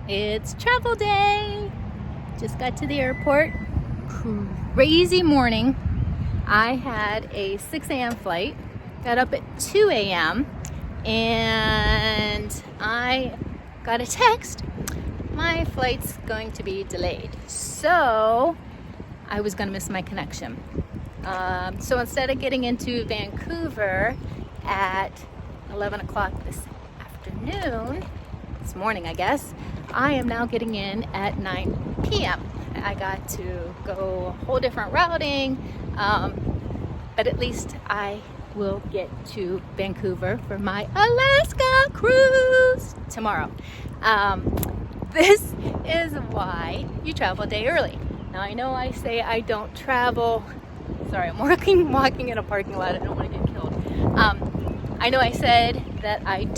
It's travel day. Just got to the airport. Crazy morning. I had a 6 a.m. flight. Got up at 2 a.m. and I got a text. My flight's going to be delayed. So I was going to miss my connection. So instead of getting into Vancouver at 11 o'clock this afternoon, this morning I guess, I am now getting in at 9 p.m. I got to go a whole different routing, but at least I will get to Vancouver for my Alaska cruise tomorrow. This is why you travel a day early. Now I know I say I don't travel. Sorry, I'm walking in a parking lot. I don't want to get killed. I know I said that I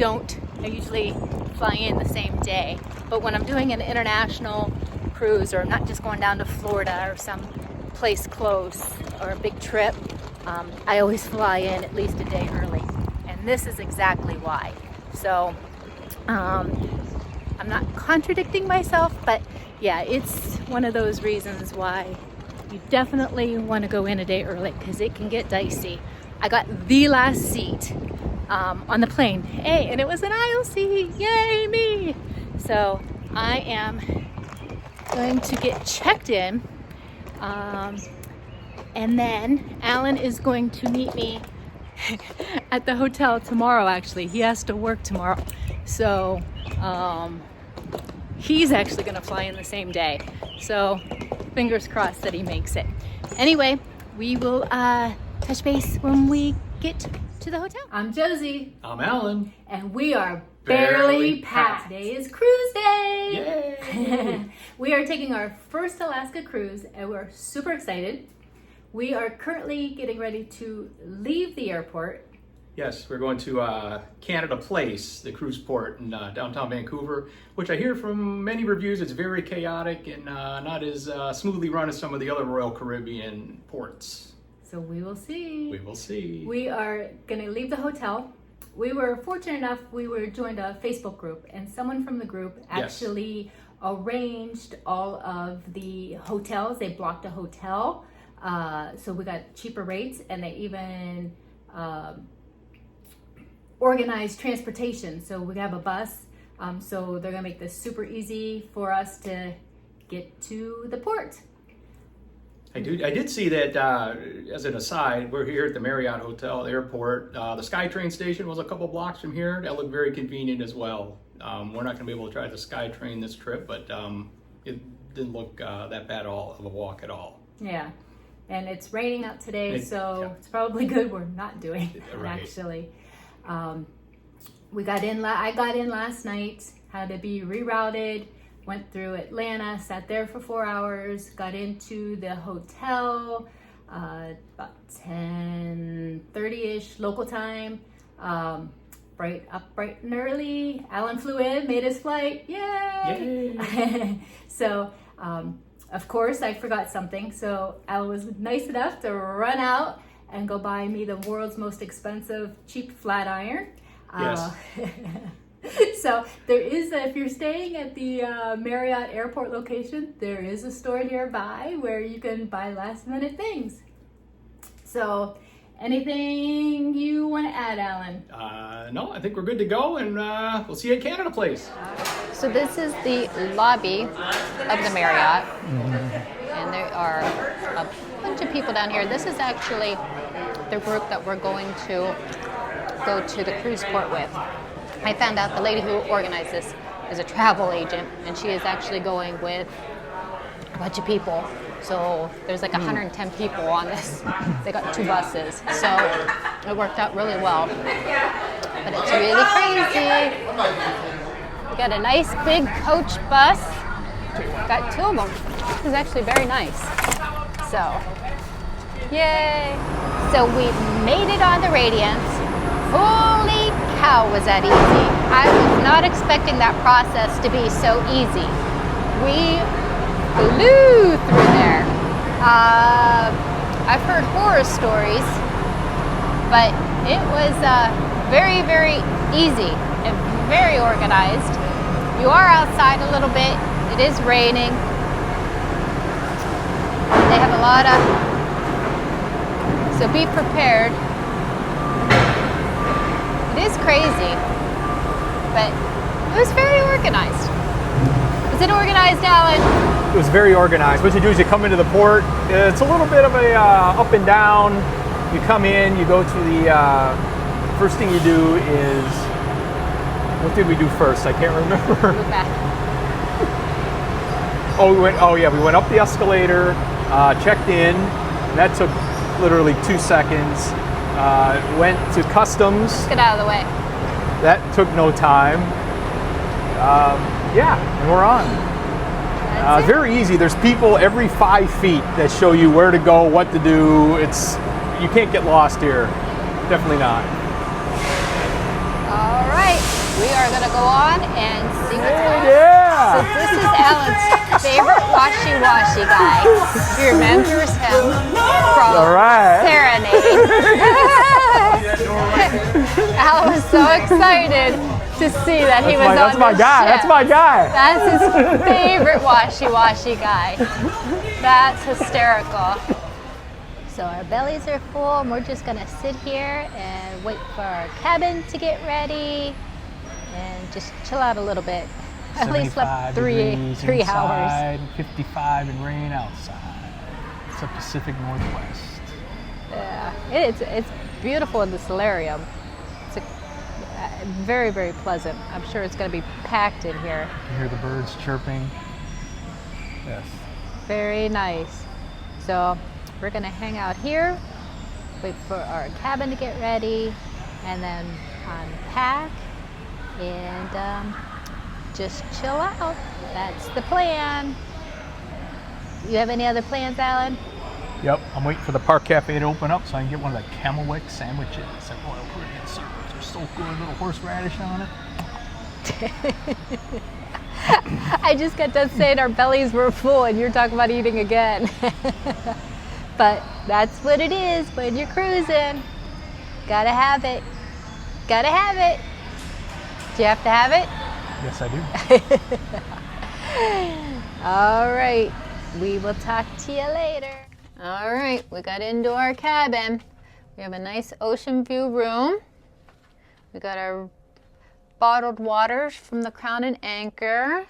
usually fly in the same day, but when I'm doing an international cruise or I'm not just going down to Florida or some place close or a big trip, I always fly in at least a day early. And this is exactly why. So I'm not contradicting myself, but yeah, it's one of those reasons why you definitely want to go in a day early because it can get dicey. I got the last seat on the plane. Hey, and it was an aisle seat. Yay, me! So I am going to get checked in. And then Alan is going to meet me at the hotel tomorrow, actually. He has to work tomorrow. So he's actually going to fly in the same day. So fingers crossed that he makes it. Anyway, we will touch base when we get to the hotel. I'm Josie. I'm Alan. And we are barely packed. Today is cruise day. Yay! We are taking our first Alaska cruise and we're super excited. We are currently getting ready to leave the airport. Yes, we're going to Canada Place, the cruise port in downtown Vancouver, which I hear from many reviews it's very chaotic and not as smoothly run as some of the other Royal Caribbean ports. So we will see. We will see. We are going to leave the hotel. We were fortunate enough, we were joined a Facebook group, and someone from the group actually arranged all of the hotels. They blocked a hotel, so we got cheaper rates, and they even organized transportation. So we have a bus, so they're gonna make this super easy for us to get to the port. I did see that, as an aside, we're here at the Marriott Hotel Airport. The SkyTrain station was a couple blocks from here. That looked very convenient as well. We're not going to be able to try the SkyTrain this trip, but it didn't look that bad of a walk at all. Yeah, and it's raining out today, so it's probably good we're not doing it, right. Actually. We got in. I got in last night, had to be rerouted. Went through Atlanta, sat there for 4 hours, got into the hotel about 10:30ish local time. Bright and early. Alan flew in, made his flight. Yay! Yay. So, of course, I forgot something. So Alan was nice enough to run out and go buy me the world's most expensive cheap flat iron. Yes. So there is, if you're staying at the Marriott airport location, there is a store nearby where you can buy last minute things. So anything you want to add, Alan? No, I think we're good to go, and we'll see you at Canada Place. So this is the lobby of the Marriott, and there are a bunch of people down here. This is actually the group that we're going to go to the cruise port with. I found out the lady who organized this is a travel agent, and she is actually going with a bunch of people. So there's like 110 people on this. They got 2 buses, so it worked out really well. But it's really crazy. We got a nice big coach bus. Got 2 of them. This is actually very nice. So, yay! So we made it on the Radiance. Holy cow, was that easy. I was not expecting that process to be so easy. We flew through there. I've heard horror stories, but it was very, very easy and very organized. You are outside a little bit. It is raining. They have a lot of, so be prepared. It is crazy, but it was very organized. Was it organized, Alan? It was very organized. What you do is you come into the port. It's a little bit of a up and down. You come in, you go to the, first thing you do is, what did we do first? I can't remember. Move back. We went up the escalator, checked in. That took literally 2 seconds. Went to customs. Get out of the way. That took no time. And we're on. That's it. Very easy. There's people every 5 feet that show you where to go, what to do. You can't get lost here. Definitely not. All right, we are gonna go on and see what's going on. So Yeah. this is Alan's favorite washy-washy guy. He remembers him from All right. Serenade. Alan was so excited to see that he was on That's my the guy. ship. That's my guy. That's his favorite washy-washy guy. That's hysterical. So our bellies are full and we're just gonna sit here and wait for our cabin to get ready and just chill out a little bit. I only slept 3 hours. Inside, 55 and rain outside. It's the Pacific Northwest. Yeah, it's beautiful in the solarium. It's very, very pleasant. I'm sure it's gonna be packed in here. You hear the birds chirping. Yes. Very nice. So we're gonna hang out here, wait for our cabin to get ready, and then unpack and just chill out. That's the plan. You have any other plans, Alan? Yep, I'm waiting for the Park Cafe to open up so I can get one of the Camel Wick sandwiches at Royal Caribbean Circus. They're so good, little horseradish on it. I just got done saying our bellies were full and you're talking about eating again. But that's what it is when you're cruising. Gotta have it. Gotta have it. Do you have to have it? Yes, I do. All right. We will talk to you later. All right. We got into our cabin. We have a nice ocean view room. We got our bottled waters from the Crown and Anchor.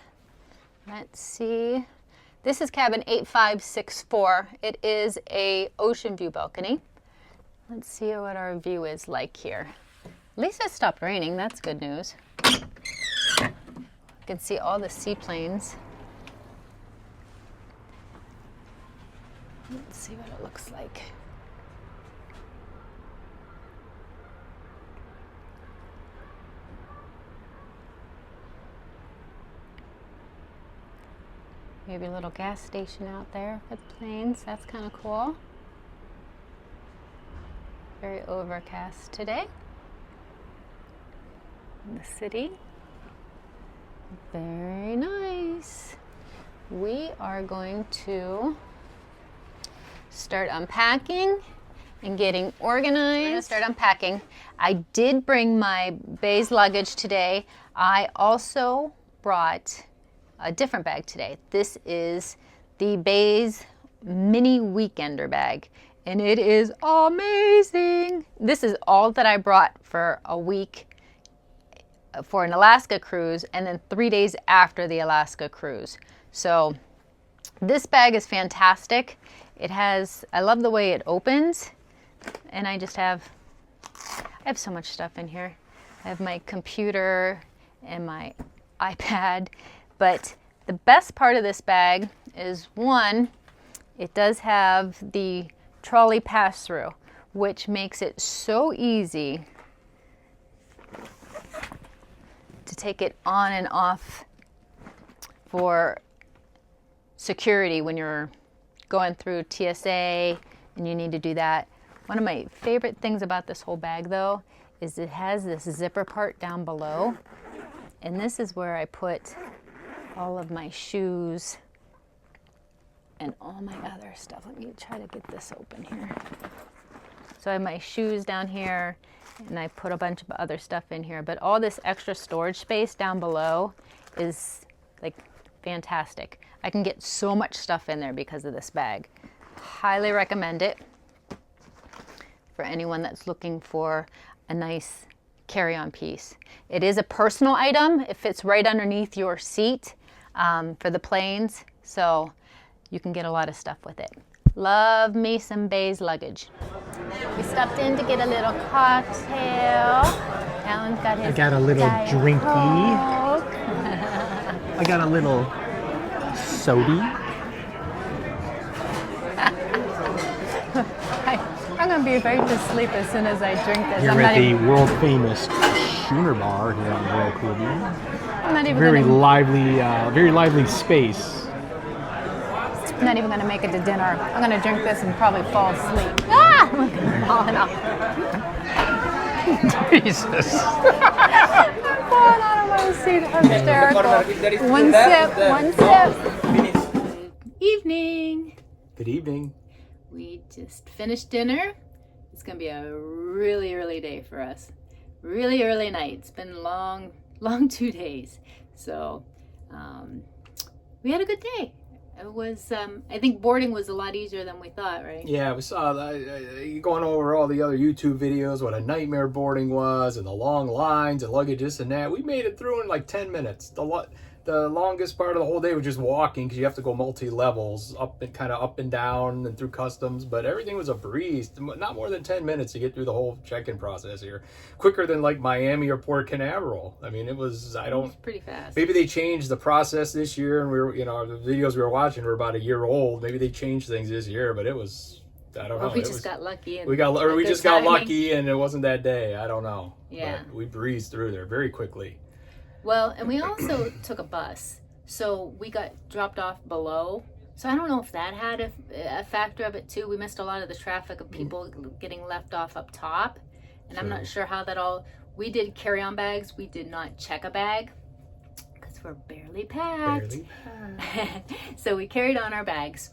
Let's see. This is cabin 8564. It is a ocean view balcony. Let's see what our view is like here. At least it stopped raining. That's good news. You can see all the seaplanes. Let's see what it looks like. Maybe a little gas station out there with planes. That's kind of cool. Very overcast today in the city. Very nice. We are going to start unpacking and getting organized. We're gonna start unpacking. I did bring my Béis luggage today. I also brought a different bag today. This is the Béis Mini Weekender bag, and it is amazing. This is all that I brought for a week for an Alaska cruise, and then 3 days after the Alaska cruise. So this bag is fantastic. It has, I love the way it opens, and I have so much stuff in here. I have my computer and my iPad. But the best part of this bag is, one, it does have the trolley pass-through, which makes it so easy to take it on and off for security when you're going through TSA and you need to do that. One of my favorite things about this whole bag, though, is it has this zipper part down below, and this is where I put all of my shoes and all my other stuff. Let me try to get this open here. So I have my shoes down here, and I put a bunch of other stuff in here, but all this extra storage space down below is like fantastic. I can get so much stuff in there because of this bag. Highly recommend it for anyone that's looking for a nice carry-on piece. It is a personal item. It fits right underneath your seat for the planes, so you can get a lot of stuff with it. Love me some Béis luggage. We stopped in to get a little cocktail. Alan's got his I got a little Diet drinky. Coke. I got a little sody. I'm going to be right to sleep as soon as I drink this. Here I'm at not the even, world famous Schooner Bar here on Royal Caribbean. I'm not even Very gonna, very lively space. I'm not even going to make it to dinner. I'm going to drink this and probably fall asleep. Ah! I'm falling off. Jesus. I'm falling out of my seat. Hysterical. One sip. Evening. Good evening. We just finished dinner. It's gonna be a really early day for us. Really early night. It's been a long 2 days. So we had a good day. It was, I think boarding was a lot easier than we thought, right? Yeah, we saw going over all the other YouTube videos, what a nightmare boarding was, and the long lines and luggage, this and that. We made it through in like 10 minutes. The longest part of the whole day was just walking because you have to go multi-levels, kind of up and down and through customs, but everything was a breeze. Not more than 10 minutes to get through the whole check-in process here. Quicker than like Miami or Port Canaveral. I mean, it was pretty fast. Maybe they changed the process this year, and we were, the videos we were watching were about a year old. Maybe they changed things this year, but it was, I don't know. We just got lucky. And we just got lucky, and it wasn't that day. I don't know. Yeah. But we breezed through there very quickly. Well, and we also took a bus, so we got dropped off below. So I don't know if that had a factor of it too. We missed a lot of the traffic of people getting left off up top, and I'm not sure how that all. We did carry-on bags. We did not check a bag because we're barely packed. So we carried on our bags.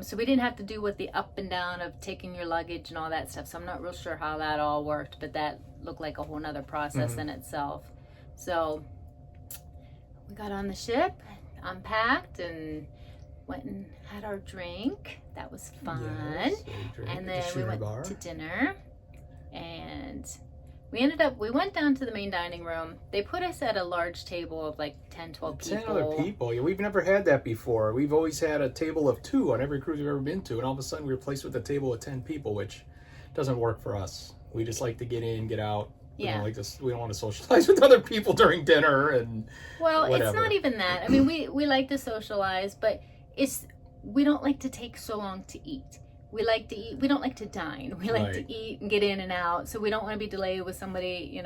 So we didn't have to do with the up and down of taking your luggage and all that stuff. So I'm not real sure how that all worked, but that looked like a whole nother process in itself. So we got on the ship, unpacked, and went and had our drink. That was fun. Yes, and then we went to dinner, and we went down to the main dining room. They put us at a large table of like 10, 12 people. 10 other people. Yeah, we've never had that before. We've always had a table of 2 on every cruise we've ever been to, and all of a sudden we were placed with a table of 10 people, which doesn't work for us. We just like to get in, get out. We don't want to socialize with other people during dinner and whatever. It's not even that. I mean, we like to socialize, but we don't like to take so long to eat. We like to eat. We don't like to dine. We like to eat and get in and out. So we don't want to be delayed with somebody,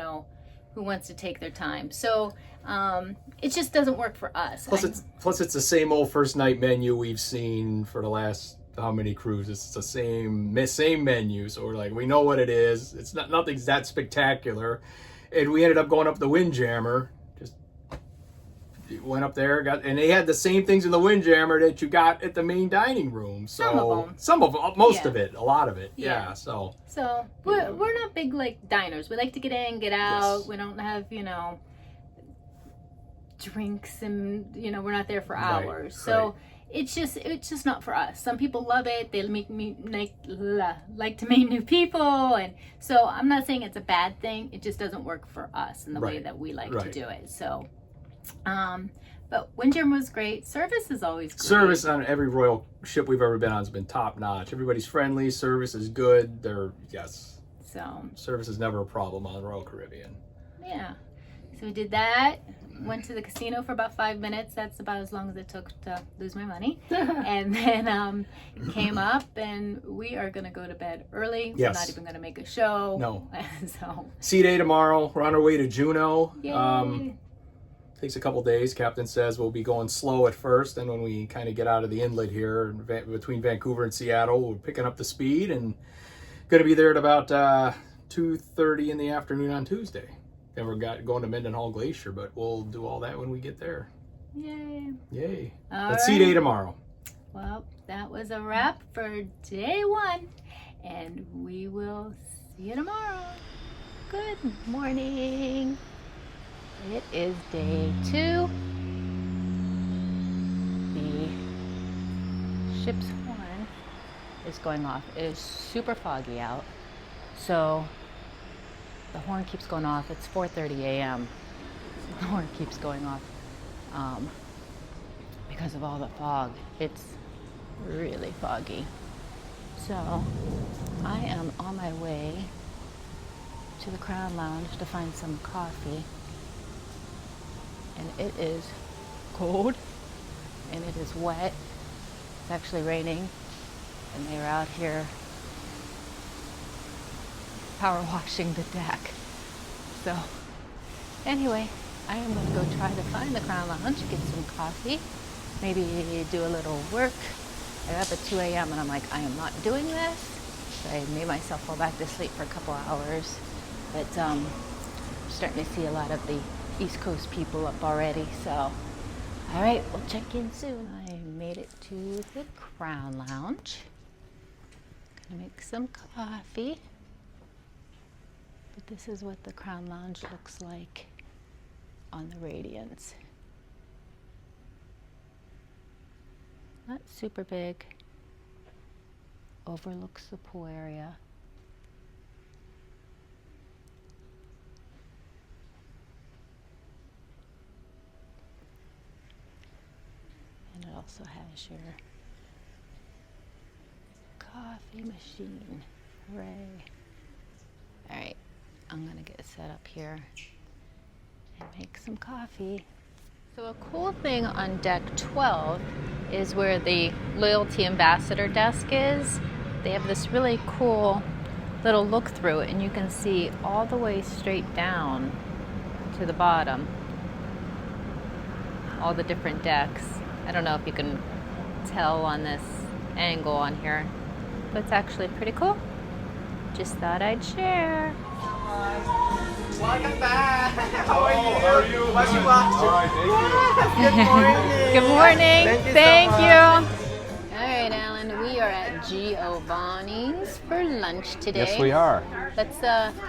who wants to take their time. So it just doesn't work for us. Plus it's the same old first night menu we've seen for the last how many cruises. It's the same menu. So we're like, we know what it is. It's nothing's that spectacular. And we ended up going up the Windjammer. Just went up there, and they had the same things in the Windjammer that you got at the main dining room. So some of them, most of it, a lot of it. Yeah. So we're not big like diners. We like to get in, get out. Yes. We don't have drinks, and we're not there for hours. So it's just not for us. Some people love it. They like to meet new people, and so I'm not saying it's a bad thing. It just doesn't work for us in the way that we like to do it. So, but Windjammer was great. Service is always great. Service on every Royal ship we've ever been on has been top notch. Everybody's friendly. Service is good. Service is never a problem on Royal Caribbean. Yeah. So we did that. Went to the casino for about 5 minutes. That's about as long as it took to lose my money. And then came up, and we are going to go to bed early. Yes. We're not even going to make a show. No. So Sea day tomorrow. We're on our way to Juneau. Yay. Takes a couple days. Captain says we'll be going slow at first, and when we kind of get out of the inlet here between Vancouver and Seattle, we're picking up the speed and going to be there at about 2:30 in the afternoon on Tuesday. Then we're going to Mendenhall Glacier, but we'll do all that when we get there. Yay. That's Sea day tomorrow. Well, that was a wrap for day 1, and we will see you tomorrow. Good morning. It is day 2. ship's horn is going off. It is super foggy out, so the horn keeps going off. It's 4:30 a.m. The horn keeps going off because of all the fog. It's really foggy. So I am on my way to the Crown Lounge to find some coffee. And it is cold and it is wet. It's actually raining, and they're out here power washing the deck. So anyway, I am going to go try to find the Crown Lounge, get some coffee, maybe do a little work. I got up at 2 a.m. and I'm like, I am not doing this. So I made myself fall back to sleep for a couple hours. But starting to see a lot of the East Coast people up already. So, all right, we'll check in soon. I made it to the Crown Lounge. Gonna make some coffee. But this is what the Crown Lounge looks like on the Radiance. Not super big. Overlooks the pool area. And it also has your coffee machine. Hooray. All right, I'm gonna get set up here and make some coffee. So a cool thing on deck 12 is where the Loyalty Ambassador desk is. They have this really cool little look through, and you can see all the way straight down to the bottom, all the different decks. I don't know if you can tell on this angle on here, but it's actually pretty cool. Just thought I'd share. Welcome back. How are you? What you watching? All right, thank you. Good morning. Good morning. Thank you so much. All right, Alan, we are at Giovanni's for lunch today. Yes, we are. Let's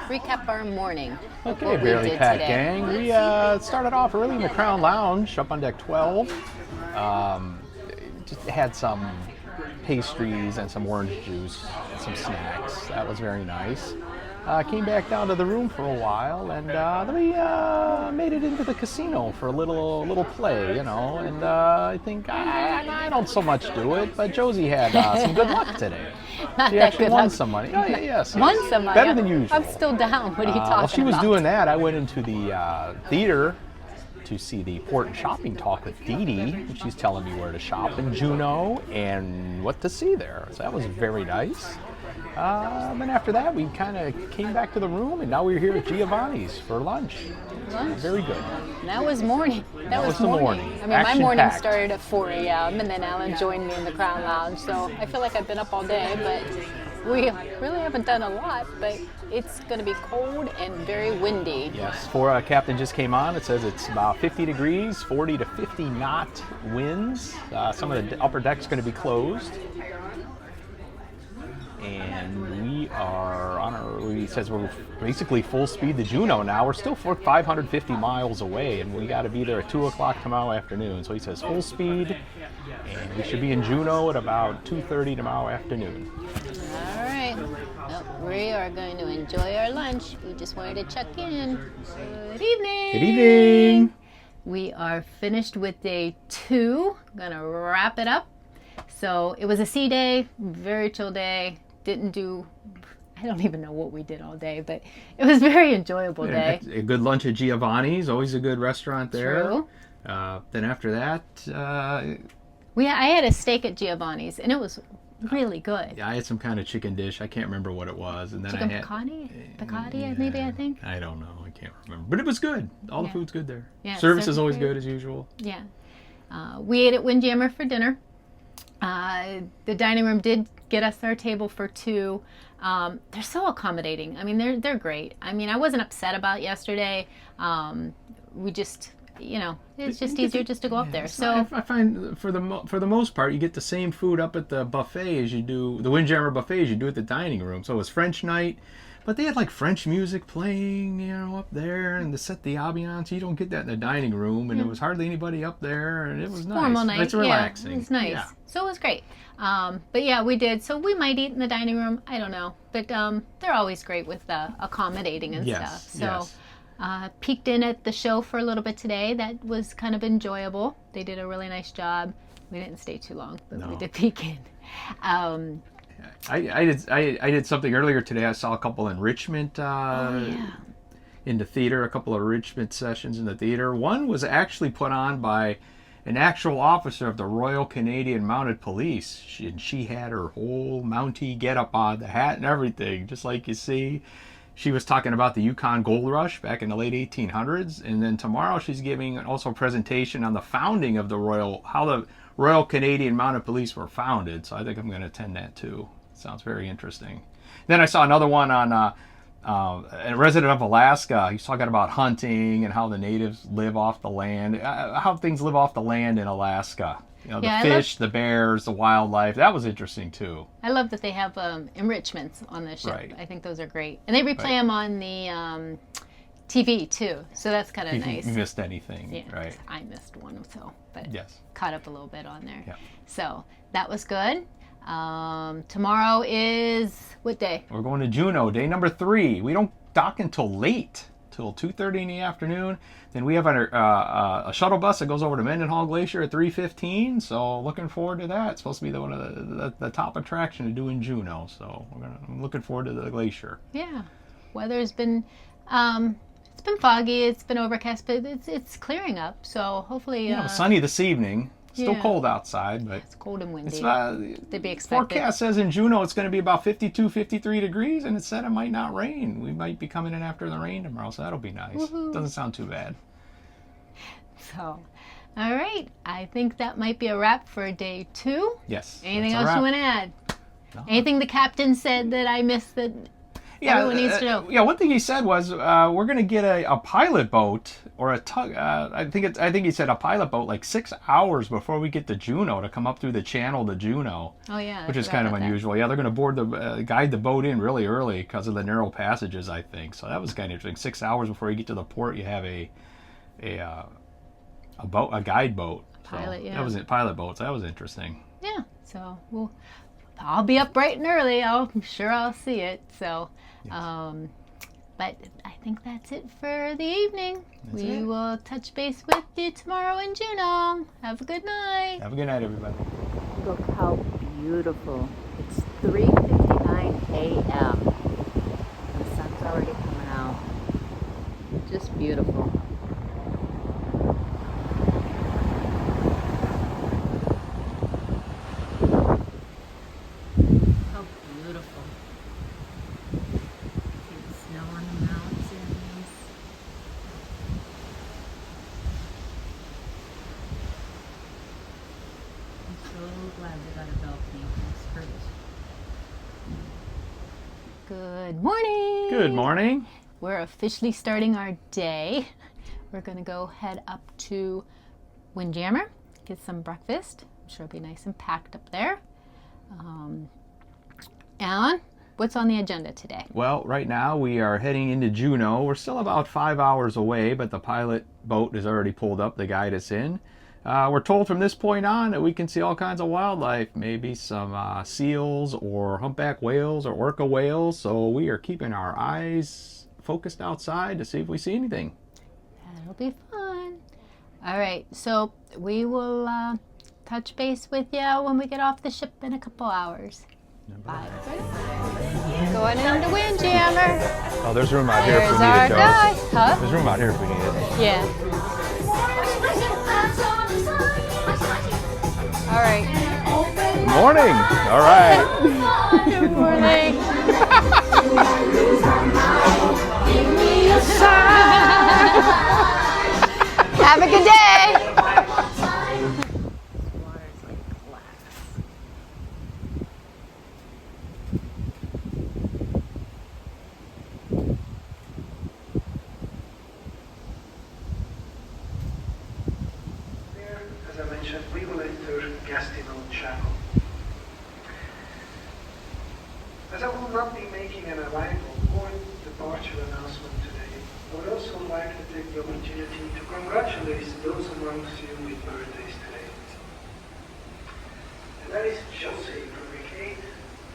recap our morning. of Okay, what we Barely did Packed today. gang. We started off early in the Crown Lounge up on deck 12. Just had some pastries and some orange juice and some snacks. That was very nice. Came back down to the room for a while, and then we made it into the casino for a little play, you know. And I think I don't so much do it, but Josie had some good luck today. Not She that actually good won luck. some money. Oh, yes. Won some money. Better than usual. I'm still down. What are you talking While she was about? doing that, I went into the theater to see the Port and Shopping Talk with Dee Dee. She's telling me where to shop in Juneau and what to see there. So that was very nice. Then after that, we kind of came back to the room, and now we're here at Giovanni's for lunch. Lunch? Very good. That was morning. That was was the morning. I mean, my Action morning packed. started at 4 a.m. and then Alan joined me in the Crown Lounge. So I feel like I've been up all day, but we really haven't done a lot. But it's going to be cold and very windy. Yes, Captain just came on. It says it's about 50 degrees, 40 to 50 knot winds. Some of the upper deck's going to be closed. And we are on our, he says we're basically full speed to Juneau now. We're still 550 miles away, and we got to be there at 2 o'clock tomorrow afternoon. So he says full speed, and we should be in Juneau at about 2:30 tomorrow afternoon. All right. Well, we are going to enjoy our lunch. We just wanted to check in. Good evening. Good evening. We are finished with day 2. Gonna wrap it up. So it was a sea day, very chill day. Didn't do, I don't even know what we did all day, but it was a very enjoyable day. A good lunch at Giovanni's, always a good restaurant there. True. Then after that, I had a steak at Giovanni's, and it was really good. I had some kind of chicken dish. I can't remember what it was. And then Chicken I had piccati, maybe, I think. I don't know. I can't remember. But it was good. All the Yeah. food's good there. Yeah, Service service is always great. good as usual. Yeah. We ate at Windjammer for dinner. The dining room did get us our table for 2. They're so accommodating. I mean, they're great. I mean, I wasn't upset about yesterday. We just, it's just easier just to go up there. It's So not- I find for the most part, you get the same food up at the buffet as you do the Windjammer buffet as you do at the dining room. So it was French night. But they had like French music playing, up there, and to set the ambiance. You don't get that in the dining room, and there was hardly anybody up there, and it was nice. Formal night. It's relaxing. Yeah, it was nice. Yeah. So it was great. But yeah, we did. So we might eat in the dining room. I don't know. But they're always great with accommodating and Yes, stuff. So yes. peeked in at the show for a little bit today. That was kind of enjoyable. They did a really nice job. We didn't stay too long, but we No. did peek in. I did something earlier today. I saw a couple enrichment in the theater, a couple of enrichment sessions in the theater. One was actually put on by an actual officer of the Royal Canadian Mounted Police. She had her whole Mountie getup on, the hat and everything, just like you see. She was talking about the Yukon Gold Rush back in the late 1800s, and then tomorrow she's giving also a presentation on the founding of how the Royal Canadian Mounted Police were founded. So I think I'm going to attend that too. Sounds very interesting. Then I saw another one on a resident of Alaska. He's talking about hunting and how the natives live off the land, how things live off the land in Alaska. The Yeah, fish, the bears, the wildlife. That was interesting too. I love that they have enrichments on the ship. Right. I think those are great. And they replay them on the TV too. So that's kind of If nice. you missed anything, Yeah, right? I missed one, so but Yes. caught up a little bit on there. Yeah. So that was good. Tomorrow is what day? We're going to Juneau, day number 3. We don't dock until late, till 2:30 in the afternoon. Then we have a shuttle bus that goes over to Mendenhall Glacier at 3:15. So looking forward to that. It's supposed to be one of the top attraction to do in Juneau. So I'm looking forward to the glacier. Yeah. Weather's been it's been foggy, it's been overcast, but it's clearing up. So hopefully Sunny this evening. Still yeah. cold outside, but it's cold and windy. it's to be expected. forecast says in Juneau it's going to be about 52, 53 degrees, and it said it might not rain. We might be coming in after the rain tomorrow, so that'll be nice. Woohoo. Doesn't sound too bad. So, all right. I think that might be a wrap for day 2. Yes. Anything that's a else you wrap. want to add? No. Anything the captain said that I missed that everyone needs to know? Yeah, one thing he said was we're going to get a pilot boat or a tug. I think he said a pilot boat like 6 hours before we get to Juneau to come up through the channel to Juneau. Oh yeah, I Which is forgot kind of about that. unusual. Yeah, they're going to guide the boat in really early because of the narrow passages, I think. So that was kind of interesting. 6 hours before you get to the port, you have a guide boat. Pilot, yeah. That was it. Pilot boats. That was interesting. Yeah. So I'll be up bright and early. I'm sure I'll see it. So, but I think that's it for the evening. That's we it. will touch base with you tomorrow in Juneau. Have a good night. Have a good night, everybody. Look how beautiful. It's 3:59 a.m. The sun's already coming out. Just beautiful. How beautiful. See the snow on the mountains. I'm so glad we got a balcony in this cruise. Good morning. Good morning. We're officially starting our day. We're going to go head up to Windjammer, get some breakfast. I'm sure it'll be nice and packed up there. Alan, what's on the agenda today? Well, right now we are heading into Juneau. We're still about 5 hours away, but the pilot boat is already pulled up to guide us in. We're told from this point on that we can see all kinds of wildlife, maybe some seals or humpback whales or orca whales. So we are keeping our eyes focused outside to see if we see anything. That'll be fun. All right, so we will touch base with you when we get off the ship in a couple hours. Bye. Going into Windjammer. Oh, there's room out here if There's we need our it, Joe. guy. Huh? There's room out here if we need it. Yeah. All right. Morning. All right. Good morning. Have a good day. There, as I mentioned, we will enter Gastineau Channel. As I will not be making an arrival important departure announcement today. I would also like to take the opportunity to congratulate those amongst you with birthdays today. And that is Josie from the Cape,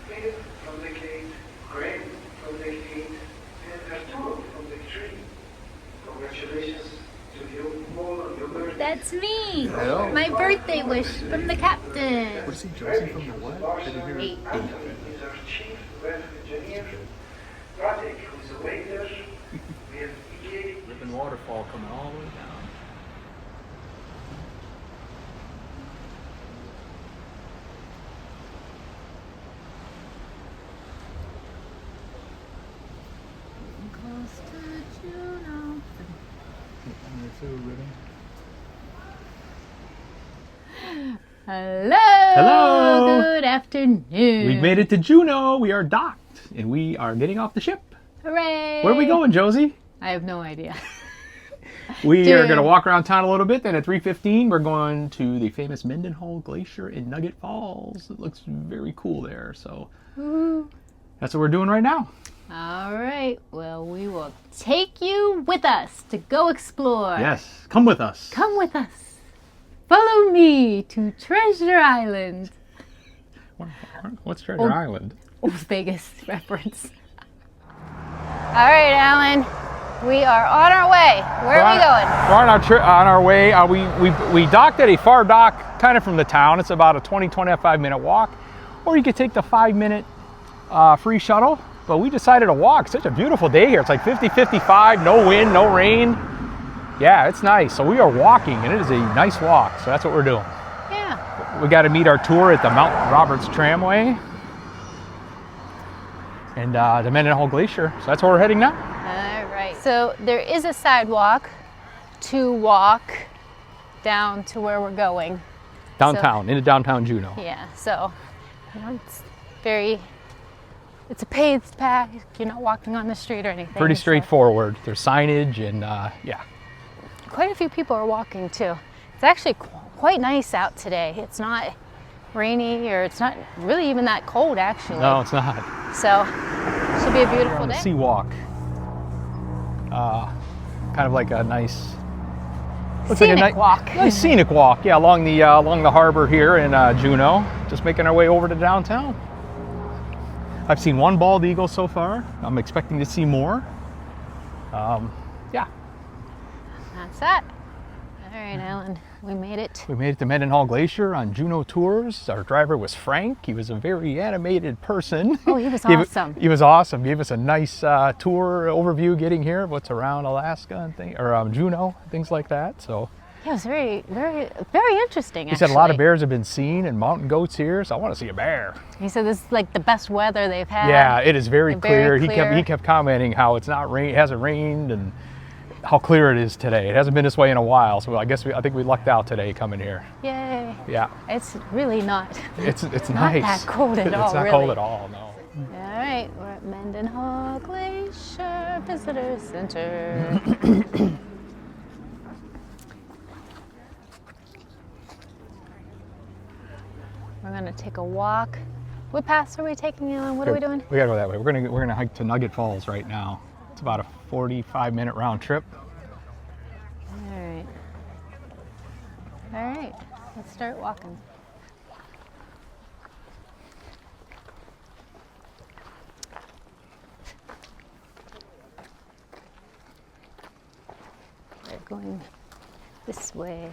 Philip from the Cape, Greg from the Cape, and Arturo from the Tree. Congratulations to you all on your birthday. That's me. Hello. My birthday wish from the captain. What is he, Josie from the what? Did you hear? Eight. Anthony is our chief weather engineer. Pratik, who is a waiter. We have Ike. Ripping waterfall coming all the way down. Hello. Hello. Good afternoon. We've made it to Juneau. We are docked, and we are getting off the ship. Hooray. Where are we going, Josie? I have no idea. We Dude. are going to walk around town a little bit. Then at 3:15, we're going to the famous Mendenhall Glacier in Nugget Falls. It looks very cool there. So that's what we're doing right now. All right. Well, we will take you with us to go explore. Yes, come with us. Come with us. Follow me to Treasure Island. What's Treasure Island? Old Vegas reference. All right, Alan. We are on our way. Where are we going? We're on our way. We docked at a far dock, kind of from the town. It's about a 20-25 minute walk, or you could take the 5-minute free shuttle. But we decided to walk. Such a beautiful day here. It's like 50-55, no wind, no rain. Yeah, it's nice. So we are walking, and it is a nice walk. So that's what we're doing. Yeah. We got to meet our tour at the Mount Roberts Tramway and the Mendenhall Glacier. So that's where we're heading now. All right. So there is a sidewalk to walk down to where we're going. Downtown, into downtown Juneau. Yeah. So it's it's a paved path. You're not walking on the street or anything. Pretty So straightforward. There's signage and yeah. quite a few people are walking too. It's actually quite nice out today. It's not rainy or it's not really even that cold actually. No, it's not. So should be a beautiful On the day. sea walk. Kind of like a nice Scenic walk. Nice scenic walk, yeah, along the harbor here in Juneau. Just making our way over to downtown. I've seen one bald eagle so far. I'm expecting to see more. Yeah, That's that. All right, Alan, we made it. we made it to Mendenhall Glacier on Juneau Tours. Our driver was Frank. He was a very animated person. Oh, he was Gave- awesome. He was awesome. Gave us a nice tour overview getting here, what's around Alaska and Juneau, things like that. So Yeah, it was very, very, very interesting. he said a lot of bears have been seen and mountain goats here, so I want to see a bear. He said this is like the best weather they've had. Yeah, it is very Very clear. clear. He kept commenting how it hasn't rained and how clear it is today. It hasn't been this way in a while, so I think we lucked out today coming here. Yay. Yeah, It's really not. it's Not nice. that cold at all, It's not really. cold at all. No. All right, we're at Mendenhall Glacier Visitor Center. We're gonna take a walk. What paths are we taking, Alan? What are we doing? We gotta go that way. We're gonna hike to Nugget Falls right now. It's about a 45-minute round trip. All right. All right, let's start walking. We're going this way.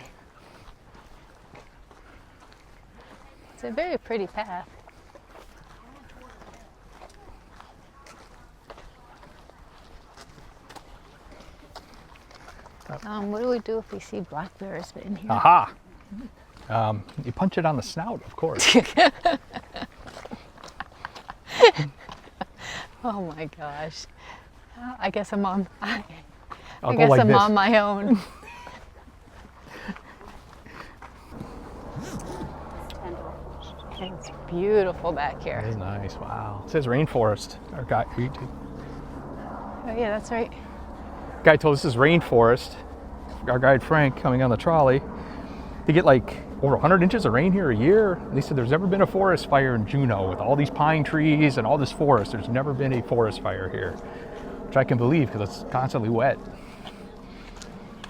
It's a very pretty path. What do we do if we see black bears in here? Aha! You punch it on the snout, of course. Oh my gosh. I guess I'm on. I I'll go guess like I'm this. on my own. It's beautiful back It here. is nice. Wow. It says rainforest. Our guy Oh yeah, that's right. told us this is rainforest. Our guide Frank coming on the trolley. They get like over 100 inches of rain here a year. They said there's never been a forest fire in Juneau with all these pine trees and all this forest. There's never been a forest fire here, which I can believe because it's constantly wet.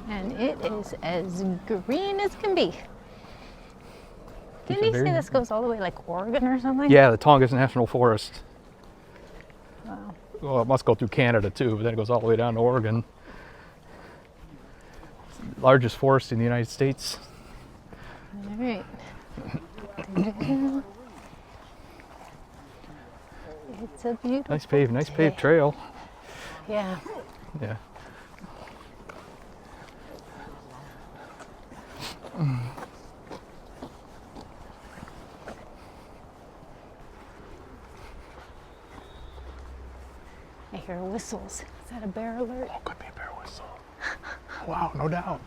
And it is as green as can be. Didn't he say this goes all the way like Oregon or something? Yeah, the Tongass National Forest. Wow. Well, it must go through Canada too, but then it goes all the way down to Oregon. Largest forest in the United States. All right. It's a beautiful Nice paved trail. Yeah. Yeah. I hear whistles. Is that a bear alert? Oh, could be a bear whistle. Wow, no doubt.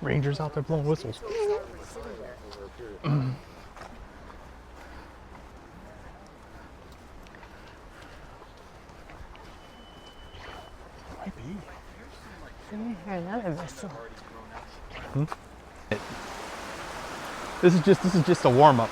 Rangers out there blowing whistles. Might be. I hear another whistle. This is just a warm up.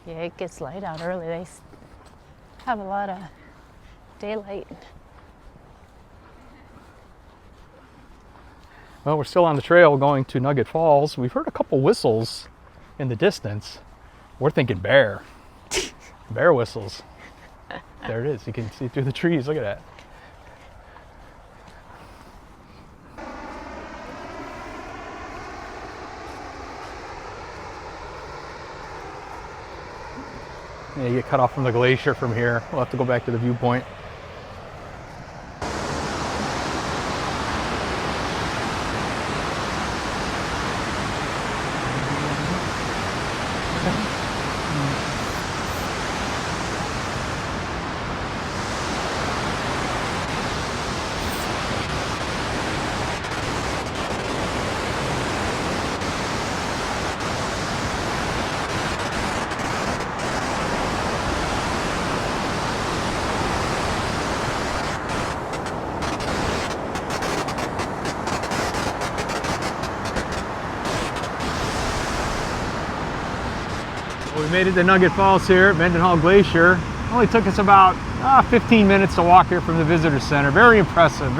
Yeah, it gets light out early. They have a lot of daylight. Well, we're still on the trail going to Nugget Falls. We've heard a couple whistles in the distance. We're thinking bear. Bear whistles. There it is. You can see through the trees. Look at that. Yeah, you get cut off from the glacier from here. We'll have to go back to the viewpoint. We made it to Nugget Falls here at Mendenhall Glacier. It only took us about 15 minutes to walk here from the visitor center. Very impressive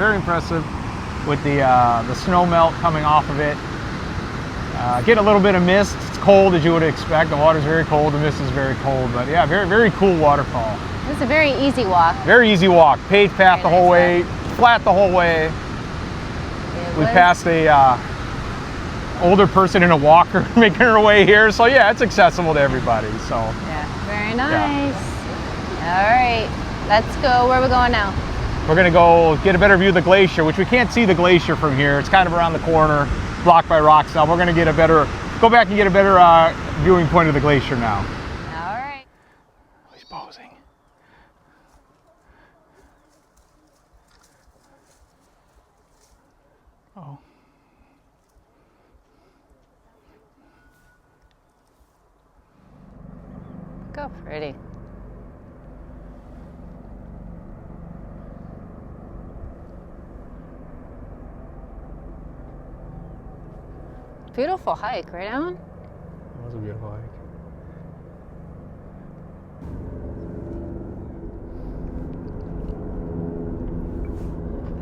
with the snow melt coming off of it. Getting a little bit of mist. It's cold as you would expect. The water's very cold, the mist is very cold, but yeah, very cool waterfall. It was a very easy walk. Very easy walk. Paved path the whole way, flat the whole way. We passed a older person in a walker making her way here, so yeah, it's accessible to everybody. So yeah, very nice. All right, let's go. Where are we going now? We're gonna go get a better view of the glacier, which we can't see the glacier from here. It's kind of around the corner, blocked by rocks now. We're gonna go back and get a better viewing point of the glacier now. All right. He's posing. Oh. Go pretty. Beautiful hike, right, Alan? That was a beautiful hike.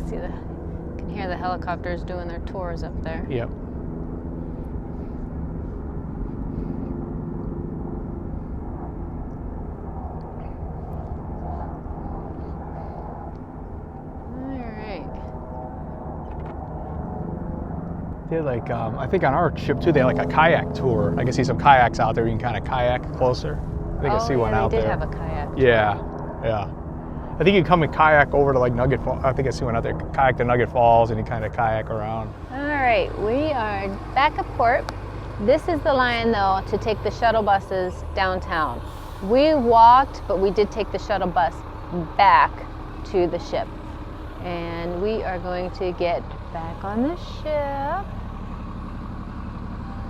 See you can hear the helicopters doing their tours up there. Yep. They had like, I think on our ship too, they had like a kayak tour. I can see some kayaks out there. You can kind of kayak closer. I think I see one out there. They did have a kayak. Yeah, yeah. I think you can come and kayak over to like Nugget Falls. I think I see one out there. Kayak to Nugget Falls and you kind of kayak around. All right, we are back at port. This is the line, though, to take the shuttle buses downtown. We walked, but we did take the shuttle bus back to the ship. And we are going to get back on the ship.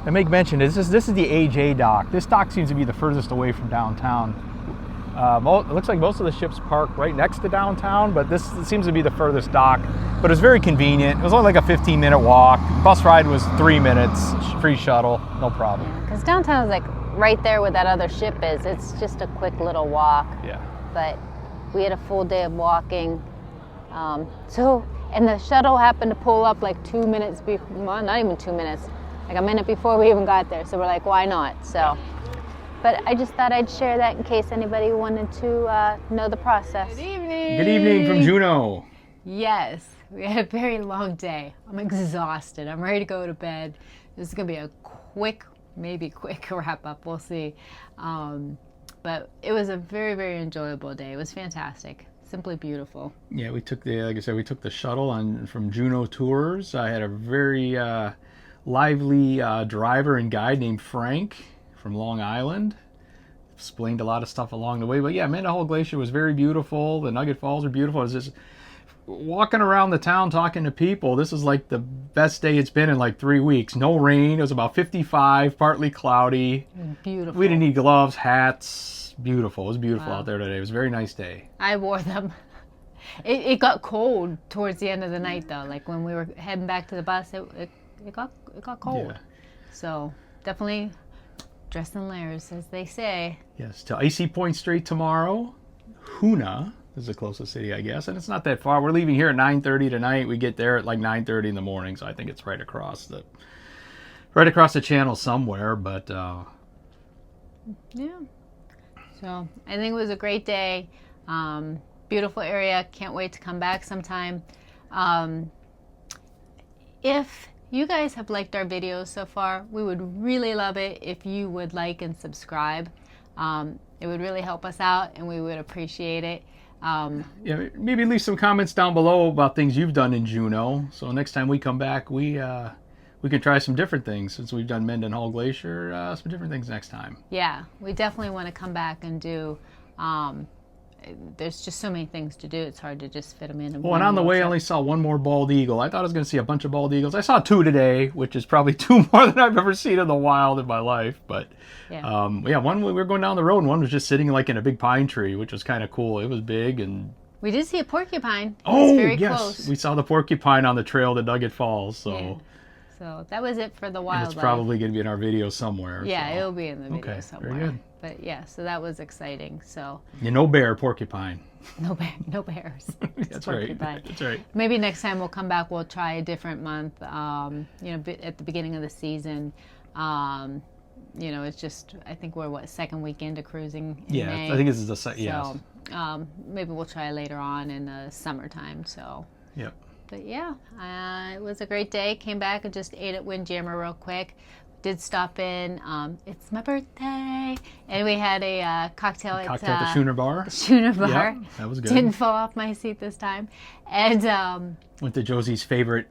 And Meg mentioned this is the AJ dock. This dock seems to be the furthest away from downtown. It looks like most of the ships park right next to downtown, but this seems to be the furthest dock. But it's very convenient. It was only like a 15-minute walk. Bus ride was 3 minutes. Free shuttle, no problem. Because downtown is like right there where that other ship is. It's just a quick little walk. Yeah. But we had a full day of walking. And the shuttle happened to pull up like 2 minutes before, well, not even 2 minutes, like a minute before we even got there. So we're like, why not? So, but I just thought I'd share that in case anybody wanted to know the process. Good evening. Good evening from Juneau. Yes, we had a very long day. I'm exhausted. I'm ready to go to bed. This is going to be a maybe quick wrap up. We'll see. But it was a very, very enjoyable day. It was fantastic. Simply beautiful. Yeah, we took the shuttle from Juneau Tours. I had a very lively driver and guide named Frank from Long Island. Explained a lot of stuff along the way. But yeah, Mendenhall Glacier was very beautiful. The Nugget Falls are beautiful. It was just walking around the town talking to people. This is like the best day it's been in like 3 weeks. No rain. It was about 55, partly cloudy. Beautiful. We didn't need gloves, hats. Beautiful. It was beautiful out there today. It was a very nice day. I wore them. It got cold towards the end of the night though. Like when we were heading back to the bus, it got cold. Yeah. So definitely dress in layers, as they say. Yes, to Icy Point Strait tomorrow. Hoonah is the closest city, I guess, and it's not that far. We're leaving here at 9:30 tonight. We get there at like 9:30 in the morning, so I think it's right across the channel somewhere. But Yeah. So I think it was a great day. Beautiful area. Can't wait to come back sometime. If you guys have liked our videos so far, we would really love it if you would like and subscribe. It would really help us out, and we would appreciate it. yeah, maybe leave some comments down below about things you've done in Juneau. So next time we come back, we can try some different things. Since we've done Mendenhall Glacier, some different things next time. Yeah, we definitely want to come back and do. There's just so many things to do. It's hard to just fit them in. Well, and on the way, I only saw one more bald eagle. I thought I was going to see a bunch of bald eagles. I saw 2 today, which is probably 2 more than I've ever seen in the wild in my life. But one we were going down the road, and one was just sitting like in a big pine tree, which was kind of cool. It was big and. We did see a porcupine. It Oh, was very yes, close. we saw the porcupine on the trail to Nugget Falls. So. Yeah. So that was it for the And wildlife. it's probably going to be in our video somewhere. Yeah, so. it'll be in the video Okay, somewhere. very good. But yeah, so that was exciting. So No bear, porcupine. no bears. That's right. That's right. Maybe next time we'll come back. We'll try a different month. At the beginning of the season. It's just I think we're second weekend of cruising. In May. I think this is the yes. So maybe we'll try later on in the summertime. So. Yep. But yeah, it was a great day. Came back and just ate at Windjammer real quick. Did stop in. It's my birthday, and we had a cocktail at the Schooner Bar. Schooner Bar. Yep, that was good. Didn't fall off my seat this time, and went to Josie's favorite.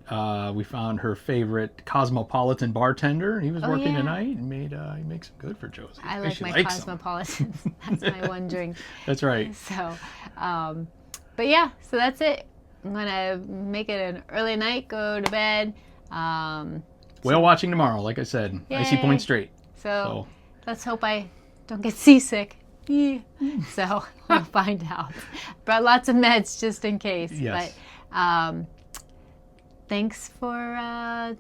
We found her favorite cosmopolitan bartender. He was working tonight and he makes some good for Josie. I like my cosmopolitans. That's my one drink. That's right. So, but yeah, so that's it. I'm gonna make it an early night, go to bed. Whale watching tomorrow, like I said. Icy Point Strait. So let's hope I don't get seasick. Yeah. So we'll find out. Brought lots of meds just in case. Yes. But thanks for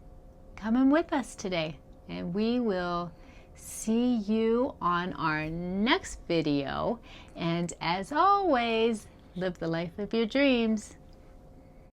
coming with us today. And we will see you on our next video. And as always, live the life of your dreams.